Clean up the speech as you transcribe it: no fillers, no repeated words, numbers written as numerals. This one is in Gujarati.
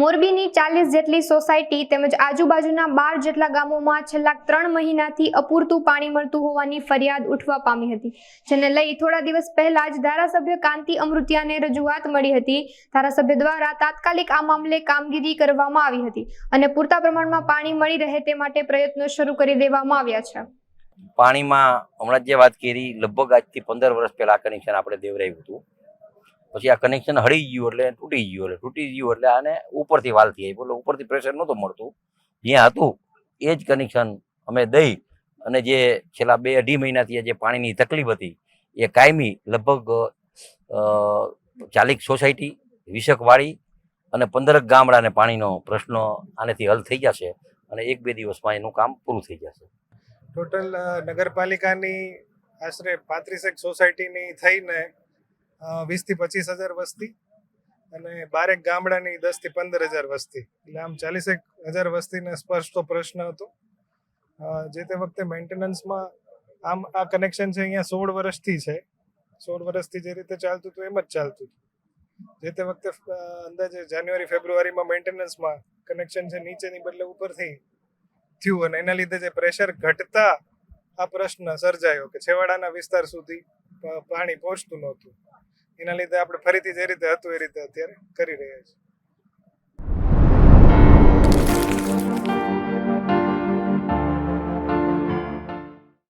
મોરબીની 40 જેટલી સોસાયટી તેમજ આજુબાજુના 12 જેટલા ગામોમાં છેલ્લા 3 મહિનાથી અપૂરતું પાણી મળતું હોવાની ફરિયાદ ઉઠવા પામી હતી, જેને લઈ થોડા દિવસ પહેલા જ ધારાસભ્ય કાંતિ અમૃતિયાને રજૂઆત મળી હતી। ધારાસભ્ય દ્વારા તાત્કાલિક આ મામલે કામગીરી કરવામાં આવી હતી અને પૂરતા પ્રમાણમાં પાણી મળી રહે તે માટે પ્રયત્નો શરૂ કરી દેવામાં આવ્યા છે। પાણીમાં હમણાં જે વાત કરી, લગભગ આજથી 15 વર્ષ પહેલા આ કનેક્શન આપણે દેવરાયું હતું। પછી આ કનેક્શન હળી ગયું એટલે તૂટી ગયું એટલે આને ઉપરથી વાલથી આવી, એટલે ઉપરથી પ્રેશર નહોતું મળતું, જ્યાં હતું એ જ કનેક્શન અમે દઈ અને જે છેલ્લા 2-2.5 મહિનાથી જે પાણીની તકલીફ હતી એ કાયમી લગભગ 40 સોસાયટી, 20 વાડી અને 15 ગામડાને પાણીનો પ્રશ્ન આનેથી હલ થઈ જશે અને 1-2 દિવસમાં એનું કામ પૂરું થઈ જશે। ટોટલ નગરપાલિકાની આશરે 35 સોસાયટીની થઈને 20 થી 25 હજાર વસ્તી અને 12 ગામડાની 10 થી 15 હજાર વસ્તી, એટલે આમ 40,000 વસ્તીને સ્પર્શતો પ્રશ્ન હતો। જે તે વખતે મેન્ટેનન્સમાં આમ આ કનેક્શન છે અહીંયા 16 વર્ષથી છે, 16 વર્ષથી જે રીતે ચાલતું હતું એમ જ ચાલતું હતું। જે તે વખતે અંદાજે જાન્યુઆરી-ફેબ્રુઆરીમાં મેન્ટેનન્સમાં કનેક્શન છે નીચેની બદલે ઉપરથી થયું અને એના લીધે જે પ્રેશર ઘટતા આ પ્રશ્ન સર્જાયો કે છેવાડાના વિસ્તાર સુધી પાણી પહોંચતું નહોતું। એના લીધે આપણે ફરીથી જે રીતે હતું એ રીતે અત્યારે કરી રહ્યા છીએ।